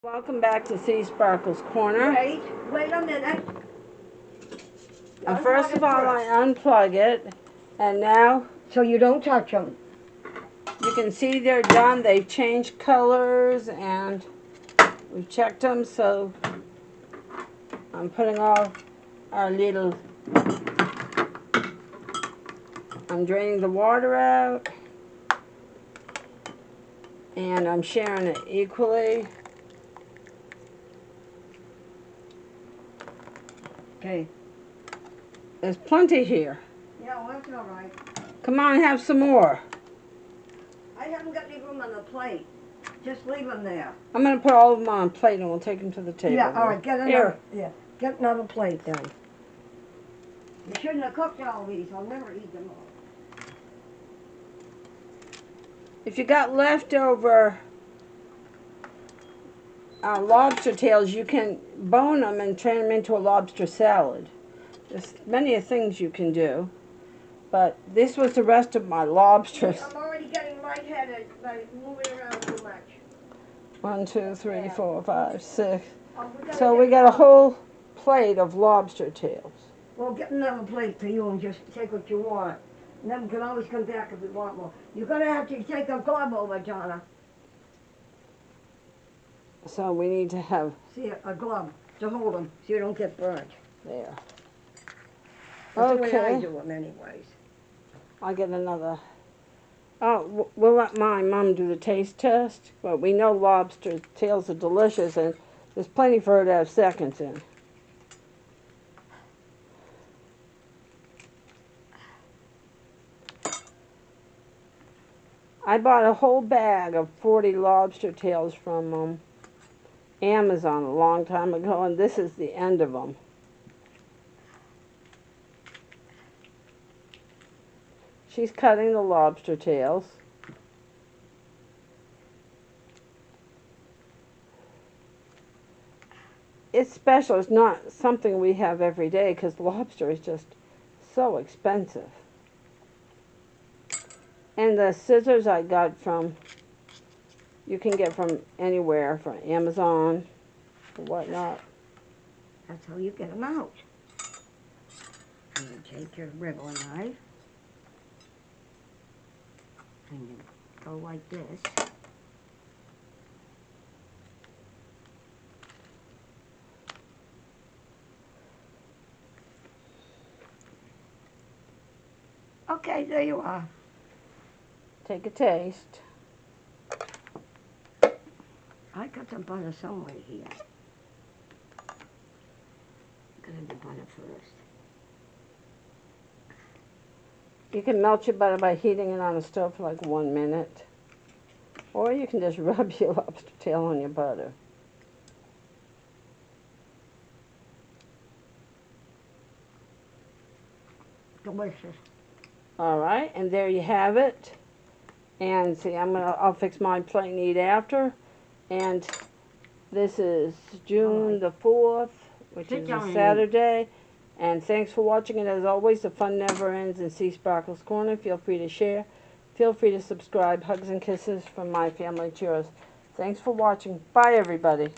Welcome back to Sea Sparkles Corner. Wait a minute. And first of all, I unplug it, and now so you don't touch them. You can see they're done. They've changed colors, and we've checked them. So I'm putting all our little. I'm draining the water out, and I'm sharing it equally. Okay. There's plenty here. Yeah, well, that's all right. Come on, have some more. I haven't got any room on the plate. Just leave them there. I'm going to put all of them on a plate, and we'll take them to the table. Yeah, all right. Get another. Here. Yeah, get another plate then. You shouldn't have cooked all these. I'll never eat them all. If you got leftover lobster tails, you can bone them and turn them into a lobster salad. There's many things you can do, but this was the rest of my lobsters. I'm already getting lightheaded by moving around too much. 1, 2, 3, 4, 5, 6. So we got a whole plate of lobster tails. Well, get another plate for you and just take what you want. And then we can always come back if we want more. You're going to have to take a glove over, Donna. So we need to have... See, a glove to hold them so you don't get burnt. There. That's the way I do them anyways. I'll get another. Oh, we'll let my mom do the taste test. But we know lobster tails are delicious, and there's plenty for her to have seconds in. I bought a whole bag of 40 lobster tails from Amazon a long time ago, and this is the end of them. She's cutting the lobster tails. It's special. It's not something we have every day because lobster is just so expensive. And the scissors I got from, you can get from anywhere, from Amazon or whatnot. That's how you get them out. And you take your regular knife. And you go like this. Okay, there you are. Take a taste. I got some butter somewhere here. Gonna do butter first. You can melt your butter by heating it on the stove for like 1 minute. Or you can just rub your lobster tail on your butter. Delicious. All right, and there you have it. And see, I'll fix my plate and eat after. And this is June the 4th, which is a Saturday. And thanks for watching. And as always, the fun never ends in Sea Sparkles Corner. Feel free to share. Feel free to subscribe. Hugs and kisses from my family to yours. Thanks for watching. Bye, everybody.